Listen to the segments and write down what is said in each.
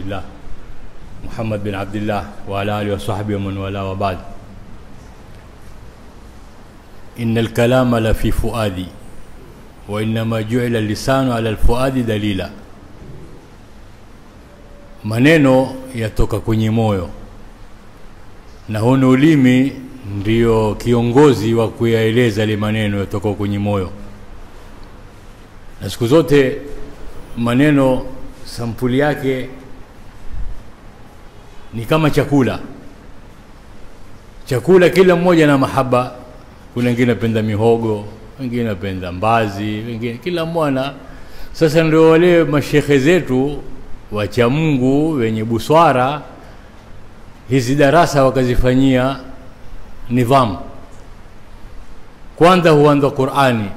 الله محمد بن عبد الله وعلى آله وصحبه ومن والاه وبعد. إن الكلام لفي فؤادي وإنما جعل اللسان على الفؤاد دليلا. Maneno yatoka kwenye moyo na huno ulimi ndio kiongozi wa kuyaeleza ile maneno yatoka kwenye moyo. Na siku zote maneno sampuli yake ni kama chakula. Chakula kila mmoja na mahaba. Kuna wengine wanapenda mihogo, wengine wanapenda mbazi, wengine kila mmoja. Sasa ndio wale mashekhe zetu wacha Mungu wenye buswara hizi darasa wakazifanyia nidhamu. Kwanza huanza Qur'ani,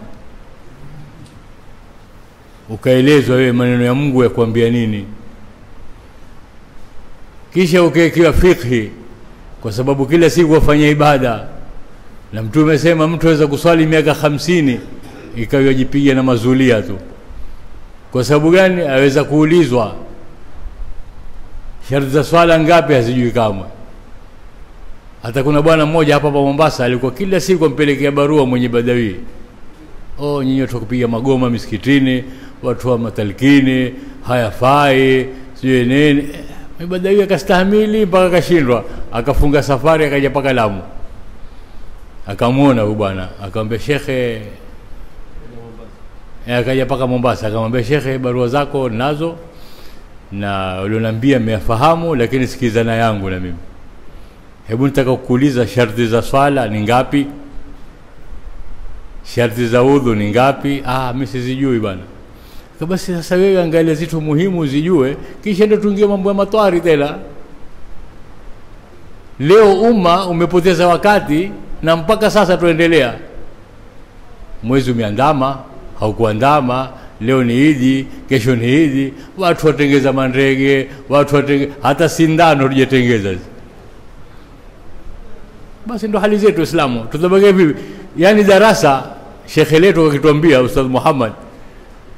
ukaelezwa wewe maneno ya Mungu ya kuambia nini. Kisha ukaekiwa fiqhi, kwa sababu kila siku wafanya ibada. Na Mtume amesema mtu aweza kuswali miaka 50 ikawa jipiga na mazulia tu. Kwa sababu gani? Aweza kuulizwa sharti za swala ngapi hazijui kamwe. Hata kuna bwana mmoja hapa Mombasa alikuwa kila siku ampelekea barua mwenye Badawi. Nyinyi watu kupiga magoma misikitini, watu wa matalkini, hayafai, sio nini. Badawi akastahimili mpaka kashindwa, akafunga safari akaja paka Lamu. Akamuona huyu bwana, akamwambia shekhe, akaja paka Mombasa, akamwambia shekhe, barua zako nazo na ulioniambia nimefahamu, lakini sikiza na yangu na mimi. Hebu nitaka kukuuliza sharti za swala ni ngapi? Sharti za udhu ni ngapi? Mimi sizijui bwana. Basi sasa wewe angalia zitu muhimu uzijue, kisha ndio tuingie mambo ya matwari tena. Leo umma umepoteza wakati na mpaka sasa tuendelea. Mwezi umeandama, haukuandama, leo ni Idi, kesho ni Idi, watu watengeza mandege, hata sindano tujatengeza. Basi ndo hali zetu Uislamu. Tutabaki vipi? Yaani darasa shekhe letu akituambia Ustadh Muhammad,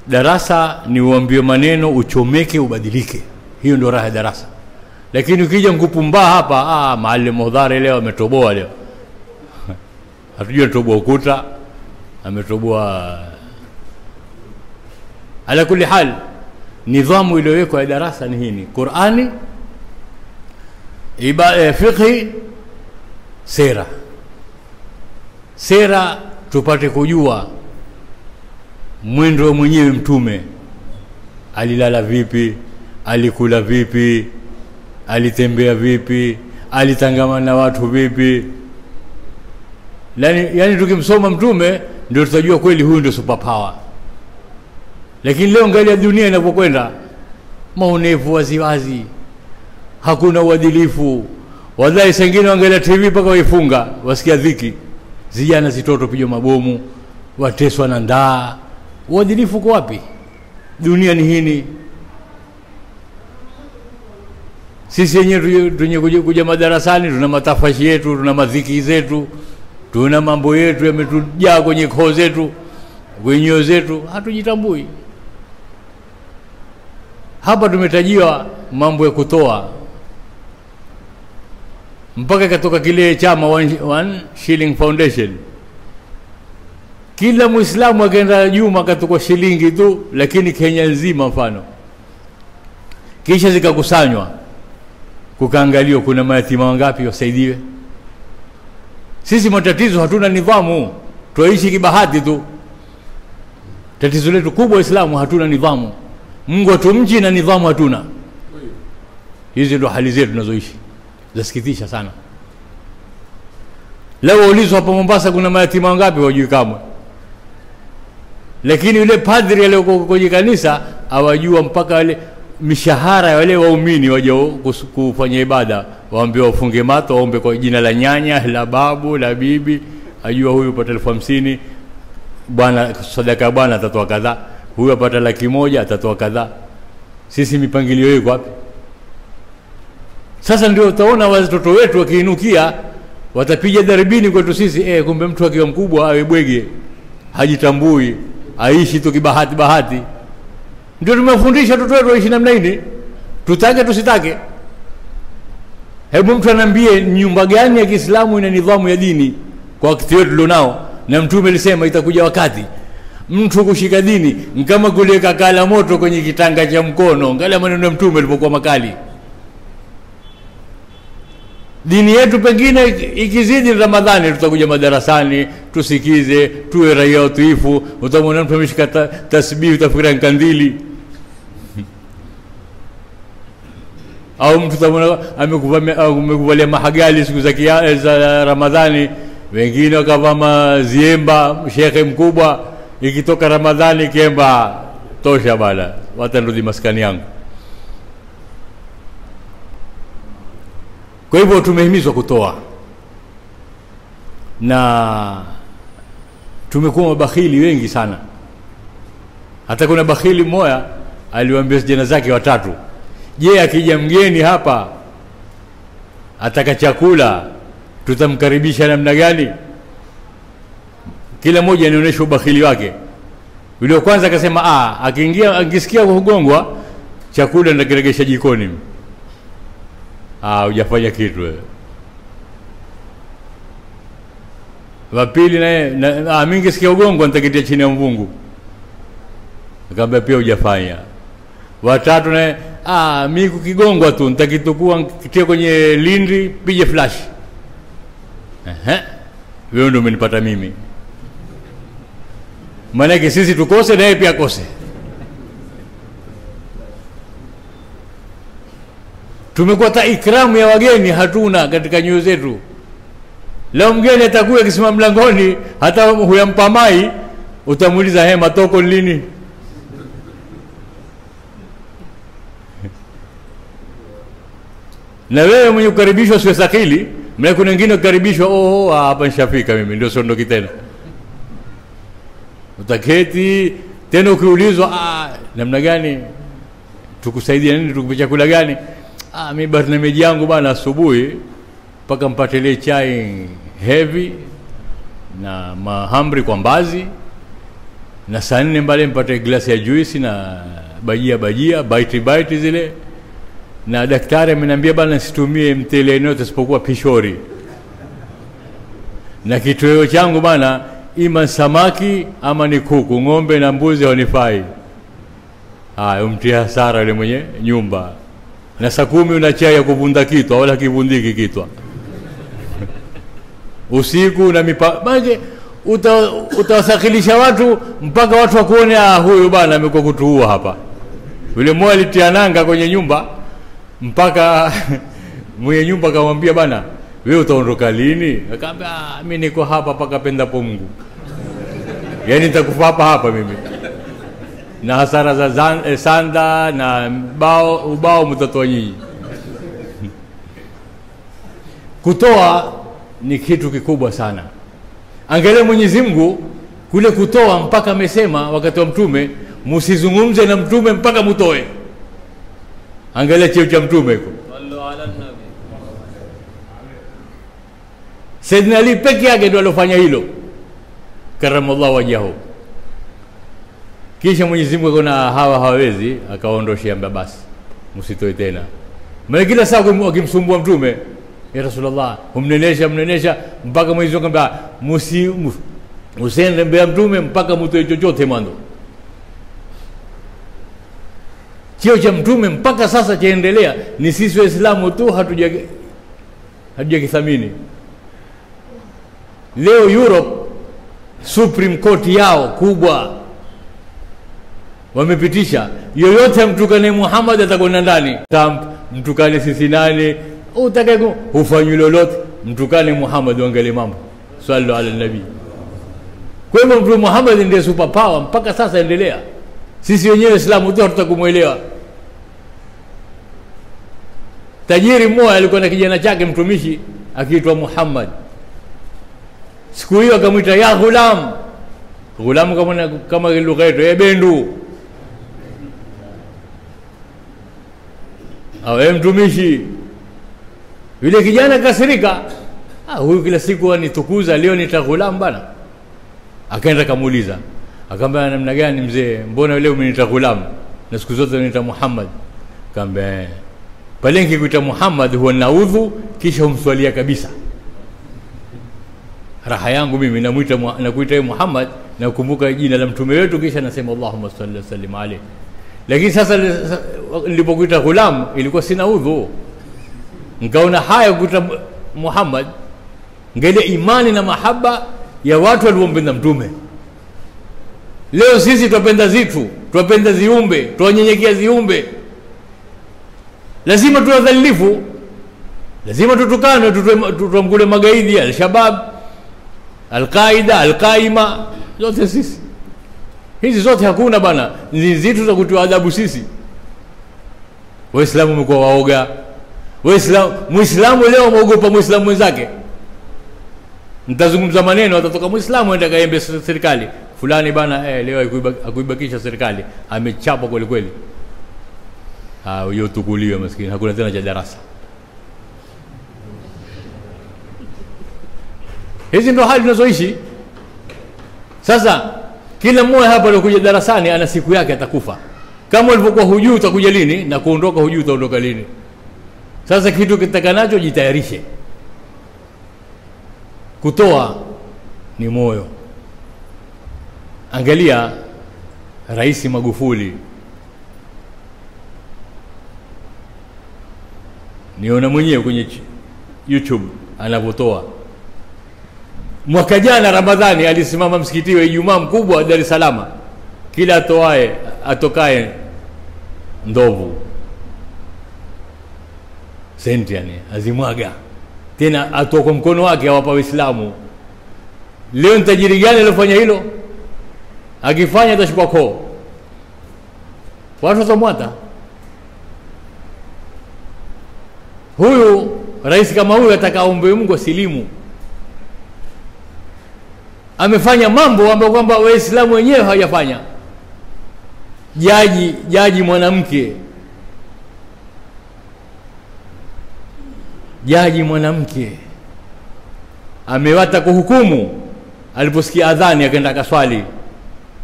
darasa ni uambie maneno uchomeke ubadilike. Hiyo ndio raha ya darasa. Lakini ukija mkupumba hapa, maalim Mudhari leo ametoboa leo. Hatujua toboa ukuta, ametoboa. Ala kulli hal, nidhamu iliyowekwa ya darasa ni hii: Qur'ani, fiqhi, sera. Sera tupate kujua mwendo mwenyewe Mtume alilala vipi, alikula vipi, alitembea vipi, alitangamana na watu vipi. Yani tukimsoma Mtume ndio tutajua kweli huyu ndio superpower. Lakini leo angalia dunia inapokwenda, maonevu waziwazi, hakuna uadilifu. Wallahi sengine angalia TV paka waifunga, wasikia dhiki. Zijana zitoto pijo mabomu, wateswa na ndaa. Uadilifu uko wapi? Dunia ni hini. Sisi wenyewe tunye kuja madarasani tuna matafashi yetu, tuna madhiki zetu, tuna mambo yetu yametujaa kwenye koo zetu, kwenye nyoyo zetu, hatujitambui. Hapa tumetajiwa mambo ya kutoa. Mpaka katoka kile chama one shilling foundation. Kila Muislamu akaenda Juma katoka shilingi tu, lakini Kenya nzima mfano. Kisha zikakusanywa, kukaangaliwa kuna mayatima wangapi wasaidiwe. Sisi matatizo hatuna nidhamu, tuishi kibahati tu. Tatizo letu kubwa Uislamu, hatuna nidhamu. Mungu atumji na nidhamu hatuna. Hizi ndo hali zetu tunazoishi. Zasikitisha sana. Leo ulizwa hapa Mombasa kuna mayatima wangapi wajui kamwe. Lakini yule padri aliyeko kwenye kanisa awajua mpaka wale mishahara ya wale waumini waje kufanya ibada, waambie wafunge mato, waombe kwa jina la nyanya, la babu, la bibi, ajua huyu pata 50,000, bwana sadaka bwana atatoa kadhaa, huyu apata 100,000 atatoa kadhaa. Sisi mipangilio iko wapi? Sasa ndio utaona watoto wetu wakiinukia watapiga daribini kwetu sisi. Kumbe mtu akiwa mkubwa awe bwege, hajitambui, aishi tu kibahati bahati. Ndio tumefundisha watoto wetu waishi namna hii. tutake tusitake. Hebu mtu anambie nyumba gani ya Kiislamu ina nidhamu ya dini kwa wakati wetu tulionao? Na Mtume alisema itakuja wakati mtu kushika dini kama kuliweka kala moto kwenye kitanga cha mkono. Angalia maneno ya Mtume alipokuwa makali. Dini yetu pengine ikizidi Ramadhani tutakuja madarasani tusikize, tuwe raia watiifu. Utamwona mtu ameshika tasbih utafikiri kandili. Au mtu utamwona amekuvalia mahagali siku za Ramadhani, wengine wakavaa maziemba, shekhe mkubwa ikitoka Ramadhani kiemba tosha bala watanrudi maskani yangu. Kwa hivyo tumehimizwa kutoa, na tumekuwa mabakhili wengi sana. Hata kuna bakhili mmoja aliwaambia vijana zake watatu, je, akija mgeni hapa ataka chakula tutamkaribisha namna gani? Kila mmoja anionyesha ubakhili wake. Yule wa kwanza akasema akiingia akisikia kugongwa chakula ndakiregesha jikoni. Hujafanya kitu wewe. Wa pili naye mimi ngisikia ugongwa nitakitia chini ya mvungu. Akamwambia pia hujafanya. Wa tatu naye mimi kukigongwa tu nitakitukua kitia kwenye lindi pige flash. Wewe ndio umenipata mimi. Maana sisi tukose naye pia akose. Tumekuwa ta ikramu ya wageni hatuna katika nyoyo zetu. Leo mgeni atakuja akisimama mlangoni, hata huyampa mai, utamuuliza hema toko lini? Na wewe mwenye kukaribishwa sio sakili, mna kuna wengine kukaribishwa hapa nishafika mimi ndio siondoki tena. Utaketi tena ukiulizwa namna gani tukusaidia nini, tukupe chakula gani? Mimi barnamiji yangu bana asubuhi mpaka mpatelee chai heavy na mahamri kwa mbazi, na saa 4 mbale mpate glasi ya juice na bajia bite zile, na daktari ameniambia bana situmie mtele yote isipokuwa pishori, na kitoweo changu bana ima samaki ama ni kuku, ng'ombe na mbuzi hawanifai. Umtia hasara yule mwenye nyumba. Na saa 10 una chai ya kuvunda kitwa wala kivundiki kitwa. Usiku na maji utawasakilisha watu mpaka watu wakuone huyu bana amekuwa kutuua hapa. Yule mmoja alitia nanga kwenye nyumba mpaka mwenye nyumba akamwambia bana wewe utaondoka lini? Akamwambia mimi niko hapa paka pendapo Mungu. Yaani nitakufa hapa mimi. Na hasara za sanda na ubao mtatoa nyinyi. Kutoa ni kitu kikubwa sana. Angalia Mwenyezi Mungu kule kutoa mpaka amesema wakati wa Mtume msizungumze na Mtume mpaka mutoe. Angalia cheo cha Mtume huko. Sallu ala nabi. Sayyidina Ali peke yake ndio alofanya hilo. Karamallahu wajahu. Kisha Mwenyezi Mungu akaona hawawezi, akaondoshia basi msitoe tena. Maana kila saa akimsumbua Mtume, ya Rasulullah, humnenesha mpaka Mwenyezi Mungu akamwambia usiende mbele Mtume mpaka mtoe chochote mwanzo. Cheo cha Mtume mpaka sasa chaendelea, ni sisi Waislamu tu hatujakithamini. Leo Europe Supreme Court yao kubwa wamepitisha yoyote mtukane Muhammad atakwenda ndani. Mtukane sisi nani utakaye ufanye lolote, mtukane Muhammad uangalie mambo. Sallu ala nabii. Kwa hivyo Mtume Muhammad ndiye super power mpaka sasa endelea. Sisi wenyewe Waislamu tu hatutakumwelewa. Tajiri mmoja alikuwa na kijana chake mtumishi akiitwa Muhammad. Siku hiyo akamwita ya ghulam. Ghulam kama lugha yetu ya bendu. Au mtumishi. Yule kijana kasirika. Huyu kila siku anitukuza, leo nitaghulam bana. Akaenda kamuuliza. Akamwambia namna gani mzee? Mbona leo umeniita ghulam? Na siku zote unaniita Muhammad. Kambe pale nikikuita Muhammad huwa naudhu kisha humswalia kabisa. Raha yangu mimi nakuita Muhammad na kukumbuka jina la mtume wetu kisha nasema Allahumma salli wa sallim alayhi. Lakini sasa nilipokuita Ghulam ilikuwa sina udhu. Nikaona haya kuita Muhammad ngele imani na mahaba ya watu waliompenda mtume. Leo sisi tupenda zitu, tupenda ziumbe, tuwanyenyekea ziumbe. Lazima tuwadhalifu, lazima tutukane, tutamkule magaidi al-Shabab, al-Qaida, al-Qaima, zote sisi. Hizi zote hakuna bana, ni zitu za kutoa adhabu sisi. Waislamu mko waoga. Muislamu leo muogopa Muislamu mwenzake. Nitazungumza maneno atatoka Muislamu aenda kaembe serikali. Fulani bana leo akuibakisha serikali, amechapa kweli kweli. Huyo tukuliwe maskini, hakuna tena cha darasa. Hizi ndo hali tunazoishi. Sasa kila mmoja hapa alikuja darasani ana siku yake atakufa. Kama ulivyokuwa hujui utakuja lini na kuondoka hujui utaondoka lini. Sasa kitu kitakanacho jitayarishe. Kutoa ni moyo. Angalia Rais Magufuli. Niona mwenyewe kwenye YouTube anavotoa. Mwaka jana Ramadhani alisimama msikiti wa Ijumaa mkubwa wa Dar es Salaam. Kila atokae ndovu senti yani azimwaga. Tena atoka mkono wake awapa Waislamu. Leo ni tajiri gani aliyofanya hilo? Akifanya atashikwa koo. Watu watamwata. Huyu rais kama huyu atakaombe Mungu asilimu. Amefanya mambo ambayo kwamba Waislamu wenyewe hawajafanya. Jaji mwanamke. Jaji mwanamke amewata kuhukumu aliposikia adhani akaenda kaswali.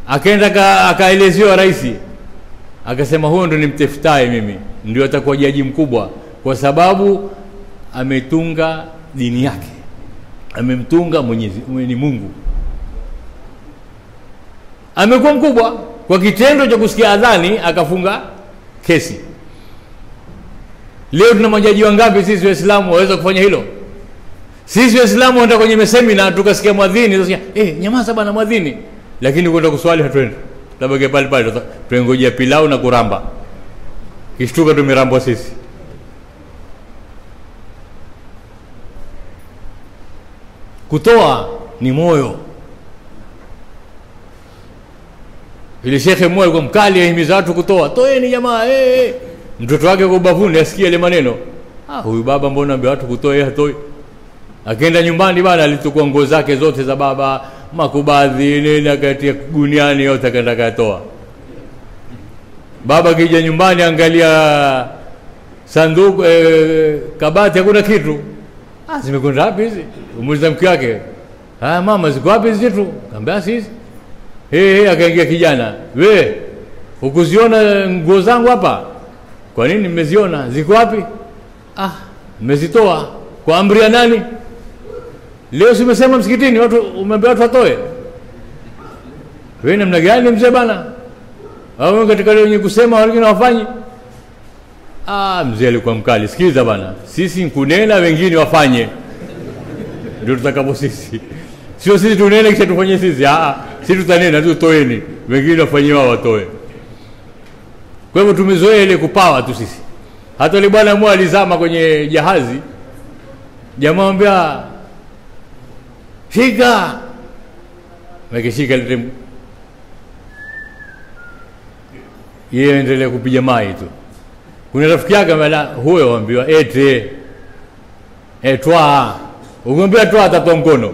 Akaenda akaelezewa rais. Akasema huyo ndo nimtafutaye mimi, ndio atakuwa jaji mkubwa kwa sababu ametunga dini yake. Amemtunga Mwenyezi Mungu. Amekuwa mkubwa kwa kitendo cha kusikia adhani akafunga kesi. Leo tuna majaji wangapi sisi Waislamu waweza kufanya hilo? Sisi Waislamu wenda kwenye semina tukasikia mwadhini tunasikia nyamaza bana mwadhini, lakini kwenda kuswali hatuendi. Tabaki pale pale tuengojea pilau na kuramba. Kishtuka tumerambwa sisi. Kutoa ni moyo. Ile shekhe mmoja alikuwa mkali ahimiza watu kutoa. Toeni jamaa, mtoto wake kwa bavuni asikie ile maneno. Huyu baba mbona ambaye watu kutoa hatoi. Akaenda nyumbani bana alichukua nguo zake zote za baba, makubadhi nini akatia guniani yote akaenda katoa. Baba kija nyumbani angalia sanduku kabati hakuna kitu. Zimekwenda wapi hizi? Umuuliza mke wake. Mama ziko wapi hizi vitu? Kaambia sisi. Akaingia kijana. We, ukuziona nguo zangu hapa? Kwa nini mmeziona? Ziko wapi? Mmezitoa. Kwa amri ya nani? Leo simesema msikitini watu umeambia watu watoe. Wewe namna gani mzee bana? Au katika leo wenye kusema wengine wafanyi? Mzee alikuwa mkali. Sikiza bana. Sisi nkunena wengine wafanye. Ndio tutakapo sisi. Sio sisi tunene kisha tufanye sisi. Sisi tutanena tu toeni. Wengine wafanye wao watoe. Kwa hivyo tumezoea ile kupawa tu sisi. Hata yule bwana mmoja alizama kwenye jahazi. Jamaa anambia shika. Wakishika ile yeye endelea kupiga mai tu. Kuna rafiki yake huyo ambiwa toa. Ungombe toa atatoa mkono.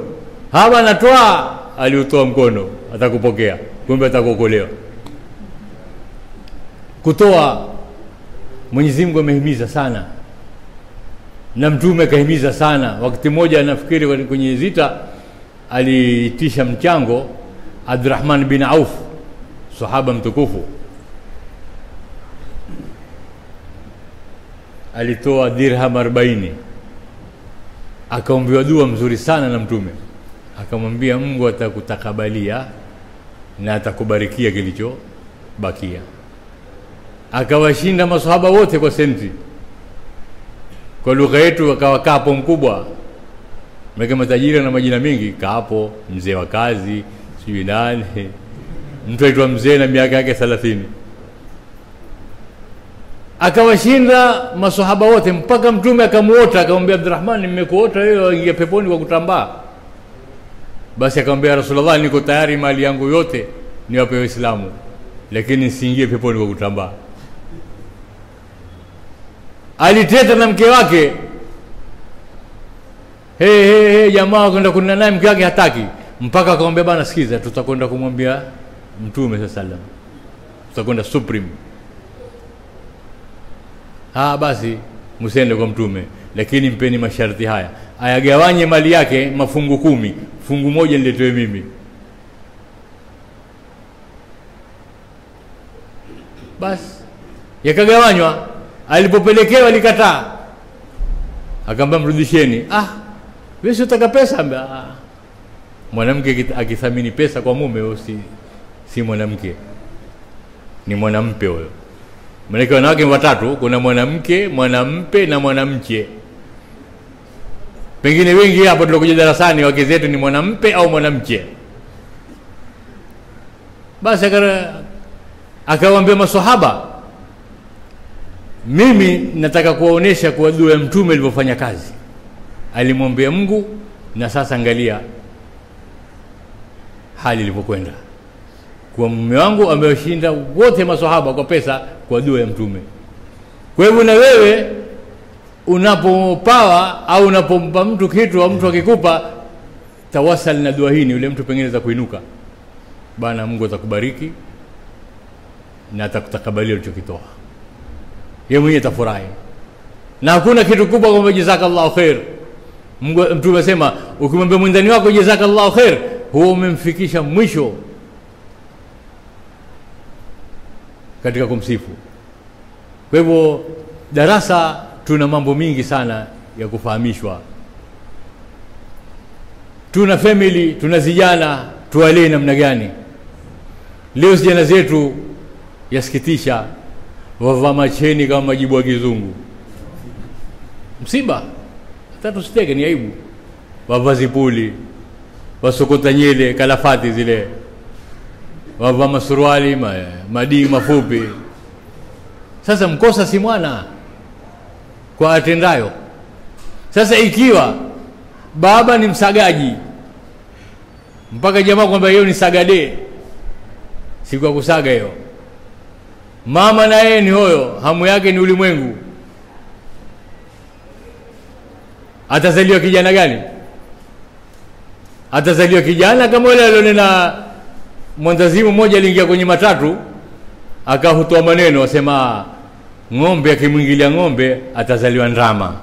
Haba na toa aliutoa mkono atakupokea. Kumbe atakuokolewa. Kutoa Mwenyezi Mungu amehimiza sana. Na mtume kahimiza sana. Wakati mmoja nafikiri kwenye zita aliitisha mchango Abdurrahman bin Auf, sahaba mtukufu. alitoa dirham 40, akaombewa dua mzuri sana na Mtume, akamwambia Mungu atakutakabalia na atakubarikia kilichobakia. Akawashinda maswahaba wote kwa senti. Kwa lugha yetu akawa kapo mkubwa. Meke matajiri na majina mingi, kapo, mzee wa kazi, sijui nani. Mtu aitwa mzee na miaka yake 30. Akawashinda maswahaba wote mpaka Mtume akamuota, akamwambia Abdurrahman, nimekuota wewe ingia peponi kwa kutambaa. Basi akamwambia Rasulullah, niko tayari mali yangu yote niwape Waislamu, lakini siingie peponi kwa kutambaa. Aliteta na mke wake, hey, jamaa kwenda kunena naye, mke wake hataki, mpaka akamwambia bana, sikiza, tutakwenda kumwambia Mtume sallallahu alaihi wasallam, tutakwenda Supreme. Basi msende kwa Mtume, lakini mpeni masharti haya, ayagawanye mali yake mafungu 10, fungu moja niletewe mimi. Basi yakagawanywa. Alipopelekewa alikataa, akamwambia mrudisheni. Wewe si utaka pesa? Mwanamke akithamini pesa kwa mume, si mwanamke, ni mwanampe huyo. Maana wanawake watatu, kuna mwanamke, mwanampe na mwanamche. Pengine wengi hapa tulokuja darasani wake zetu ni mwanampe au mwanamche. Basi akawaambia maswahaba, mimi nataka kuwaonesha kwa dua ya Mtume ilivyofanya kazi. Alimwambia Mungu, na sasa angalia hali ilivyokwenda. Kwa mume wangu amewashinda wote maswahaba kwa pesa kwa dua ya Mtume. Kwa hivyo na wewe unapopawa au unapompa mtu kitu au mtu akikupa, tawasal na dua hii, ni yule mtu pengine za kuinuka, bana Mungu atakubariki na atakutakabalia ulichokitoa. Yeye mwenyewe atafurahi. Na hakuna kitu kubwa kama jazakallahu khair. Mtume asema, ukimwambia mwendani wako jazakallahu khair, huo umemfikisha mwisho katika kumsifu. Kwa hivyo darasa tuna mambo mingi sana ya kufahamishwa. Tuna family, tuna vijana, tuwalee namna gani? Leo vijana zetu yasikitisha, wavaa macheni kama majibu ya kizungu. Msiba, hata tusiteke, ni aibu. Wavaa zipuli, wasokota nyele, kalafati zile, wavaa masuruali, madii mafupi. Sasa mkosa si mwana kwa atendayo. Sasa ikiwa baba ni msagaji, mpaka jamaa kwamba yeye ni sagade, si kwa kusaga hiyo. Mama na yeye ni hoyo, hamu yake ni ulimwengu. Atazaliwa kijana gani? Atazaliwa kijana kama yule alionena mwandazimu mmoja, aliingia kwenye matatu akahutoa maneno, asema ng'ombe akimwingilia ng'ombe atazaliwa ndama,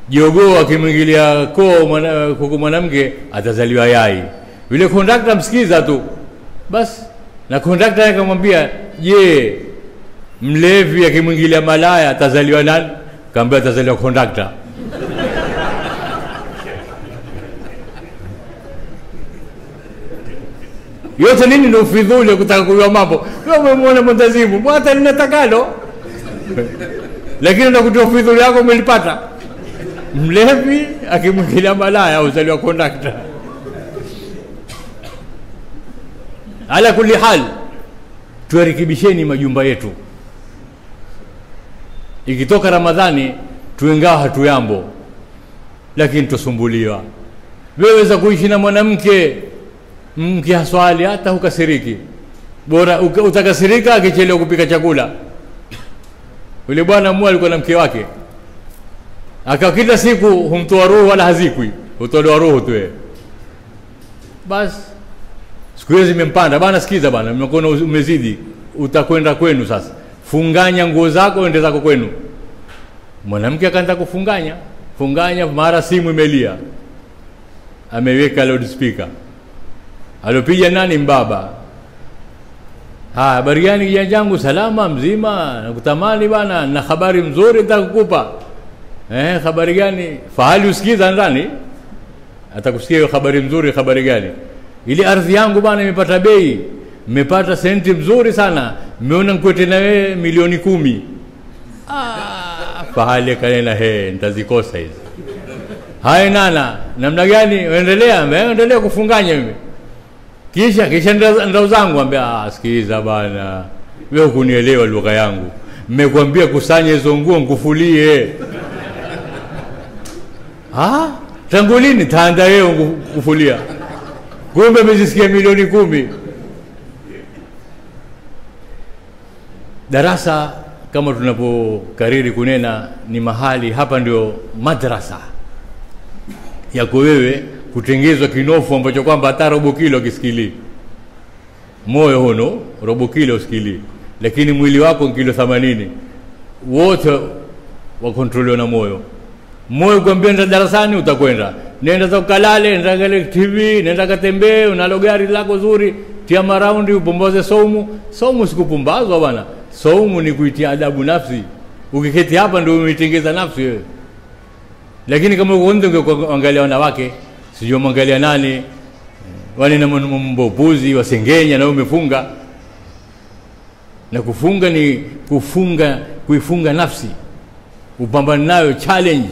jogoo akimwingilia kuku mwanamke atazaliwa yai. Yule kondakta msikiza tu basi, na kondakta akamwambia, je, mlevi akimwingilia malaya atazaliwa nani? Kaambia atazaliwa kondakta. Yote nini ndio ufidhuli kutaka kujua mambo. Wewe umemwona mwandazimu, hata linatakalo. Lakini unakutoa ufidhuli yako umelipata. Mlevi akimwingilia malaya atazaliwa kondakta. Ala kulli hal, turekebisheni majumba yetu. Ikitoka Ramadhani tuengawa hatuyambo, lakini tusumbuliwa. Wewe za kuishi na mwanamke, mke haswali hata hukasiriki. Bora utakasirika akichelewa kupika chakula. Yule bwana mmoja alikuwa na mke wake, akakila siku humtoa roho wala hazikwi, hutolewa roho tu yeye. Basi siku hizo zimempanda, bana sikiza bana, nimekuona umezidi, utakwenda kwenu sasa. Funganya nguo zako ende zako kwenu. Mwanamke akaanza funganya, mara simu imelia. Ameweka loudspeaker. Alopiga nani? Mbaba. Habari gani kijana wangu? Salama mzima, nakutamani bana, na habari mzuri nitakukupa. habari gani? Fahali usikiza ndani, atakusikia hiyo habari nzuri. Habari gani? Ile ardhi yangu bana imepata bei, nimepata senti mzuri sana, nimeona nikuete na wewe milioni 10. Fahali kanena nitazikosa hizi. Hai nana, namna gani? Endelea kufunganya mimi. Kisha ndao zangu ambia sikiza bana, wewe kunielewa lugha yangu. Nimekwambia kusanya hizo nguo nikufulie. Tangu lini taanda wewe kufulia? Kumbe mzisikia milioni 10. Darasa kama tunapokariri kunena ni mahali hapa, ndio madrasa yako wewe kutengezwa kinofu ambacho kwamba hata robo kilo kisikili. Moyo huno robo kilo usikili, lakini mwili wako kilo 80. Wote wakontroliwa na moyo. Moyo kwambia nenda darasani, utakwenda. Nenda ukalale, nenda angalie TV, nenda katembee, unalo gari lako zuri, tia maraundi upomboze saumu. Saumu sikupumbazwa bwana. Saumu ni kuitia adabu nafsi. Ukiketi hapa ndio umetengeza nafsi wewe. Lakini kama ungeangalia wanawake, sio mwangalia nani, wale na mbopuzi wasengenya na umefunga. Na kufunga ni kuifunga nafsi. Upambane nayo, challenge.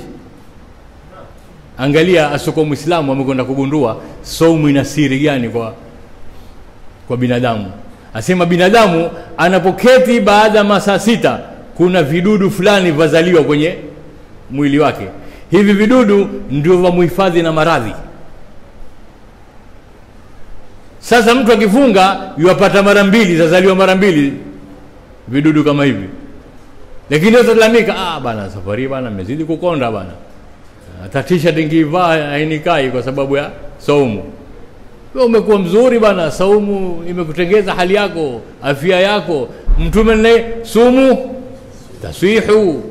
Angalia asoko Muislamu amekwenda kugundua saumu ina siri gani kwa binadamu. Asema binadamu anapoketi baada masaa 6 kuna vidudu fulani vazaliwa kwenye mwili wake. Hivi vidudu ndio vamuhifadhi na maradhi. Sasa mtu akifunga yupata mara 2, zazaliwa mara 2 vidudu kama hivi. Lakini utalamika, bana safari bana nimezidi kukonda bana. Tatisha dingivaa hainikai kwa sababu ya saumu. Wewe umekuwa mzuri bana, saumu imekutengeza hali yako, afya yako. Mtume naye sumu taswihu.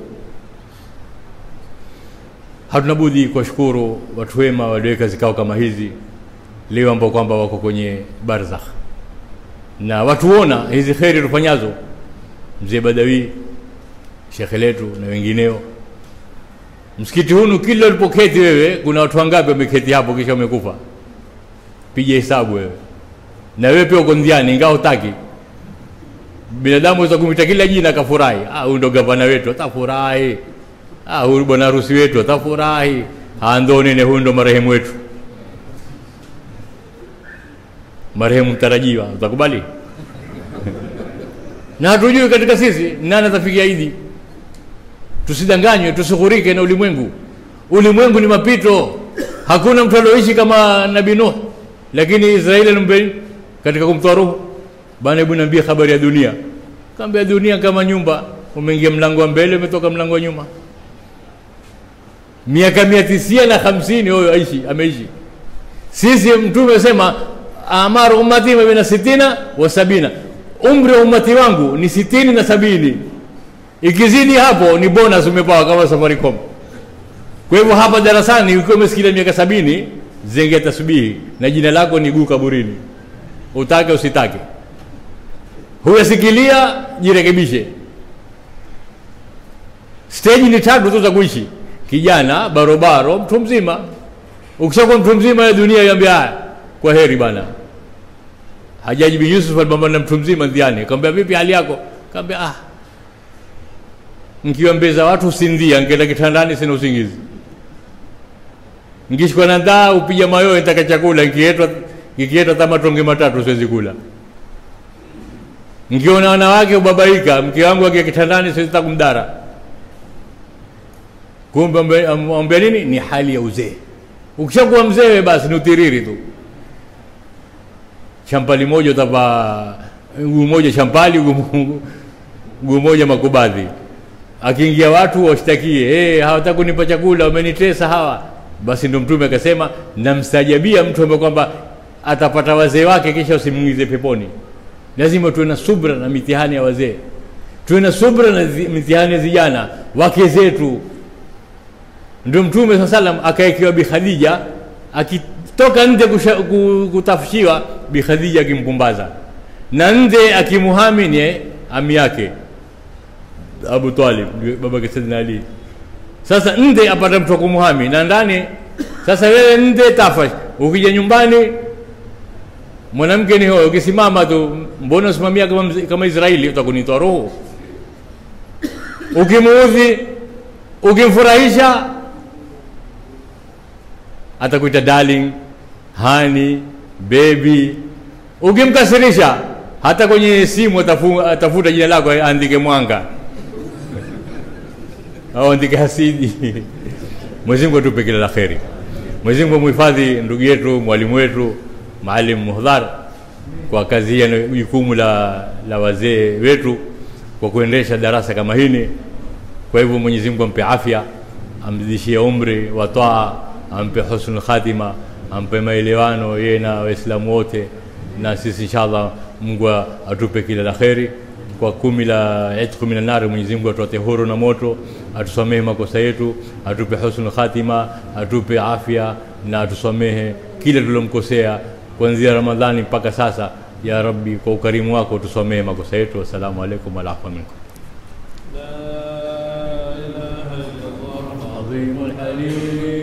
Hatunabudi kushukuru watu wema walioweka zikao kama hizi leo, ambao kwamba wako kwenye barzakh. Na watuona hizi khairi tufanyazo, mzee Badawi, shekhe letu na wengineo. Msikiti huu kila ulipoketi wewe, kuna watu wangapi wameketi hapo kisha umekufa? Piga hesabu wewe. Na wewe pia uko ndiani ingawa hutaki. Binadamu unaweza kumita kila jina akafurahi. Huyu ndo gavana wetu, atafurahi. Huyu bwana harusi wetu, atafurahi. Ndo nene, huyu ndo marehemu wetu. Marehemu mtarajiwa, utakubali? Na hatujui katika sisi nani atafikia Idi. Tusidanganywe, tusighurike na ulimwengu. Ulimwengu ni mapito. Hakuna mtu alioishi kama Nabii Nuh. Lakini Israeli alimbe katika kumtoa roho, bana hebu niambie habari ya dunia. Kaambia dunia kama nyumba, umeingia mlango wa mbele, umetoka mlango wa nyuma. Miaka 950 huyo ameishi. Sisi mtume asema amaru ummati baina 60 wa 70. Umri wa ummati wangu ni 60 na 70. Ikizidi hapo ni bonus umepawa kama Safaricom. Kwa hivyo hapa darasani ukiwa umesikia miaka 70, zenge tasbihi na jina lako ni guu kaburini. Utake usitake. Huyasikilia, jirekebishe. Stage ni 3 tu za kuishi. Kijana, barobaro, mtu mzima. Ukishakuwa mtu mzima ya dunia yambia kwa heri bana. Hajaji bin Yusuf alipambana na mtu mzima ndiani. Akamwambia vipi hali yako? Akamwambia nikiambeza watu usindia, ngeenda kitandani sina usingizi. Ngishikwa na ndaa upija mayo nitaka chakula, ikietwa kama tonge 3 siwezi kula. Ngiona wanawake ubabaika, mke wangu akiwa kitandani siwezi kumdara. Kumbe ambia nini? Ni hali ya uzee. Ukishakuwa mzee basi ni utiriri tu. Champali moja utavaa nguo moja champali, nguo moja makubadhi. Akiingia watu washtakie, hawataka kunipa chakula, wamenitesa hawa. Basi ndo mtume akasema namstajabia mtu ambaye kwamba atapata wazee wake kisha usimuingize peponi. Lazima tuwe na subra na mitihani ya wazee. Tuwe na subra na mitihani ya vijana wake zetu. Ndio mtume sallam akaekiwa Bi Khadija, akitoka nje kutafshiwa, Bi Khadija akimpumbaza. Na nje akimuhamini ami yake Abu Talib, baba yake Sayyidina Ali. Sasa nde apata mtu kumuhami na ndani. Sasa wewe nde tafash, ukija nyumbani mwanamke ni huyo, ukisimama tu mbona usimamia kama Israeli, utakunitoa roho. Ukimuudhi, ukimfurahisha atakuita darling, honey, baby. Ukimkasirisha hata kwenye simu atafuta jina lako andike Mwanga au andike Hasidi. Mwenyezi Mungu atupe kila la kheri. Mwenyezi Mungu muhifadhi ndugu yetu, mwalimu wetu Maalim Muhdhar kwa kazi hii na jukumu la wazee wetu kwa kuendesha darasa kama hili. Kwa hivyo Mwenyezi Mungu ampe afya, amzidishie umri wa taa, ampe husnul khatima, ampe maelewano yeye na Waislamu wote, na sisi inshallah Mungu atupe kila la kheri. Kwa 10 la itqu minan nar, Mwenyezi Mungu atutoe huru na moto, atusamehe makosa yetu, atupe husnul khatima, atupe afya na atusamehe kila tulomkosea kuanzia Ramadhani mpaka sasa. Ya Rabbi, kwa ukarimu wako tusamehe makosa yetu. Assalamu alaykum wa rahmatullahi. La ilaha illa Allah azimul halim.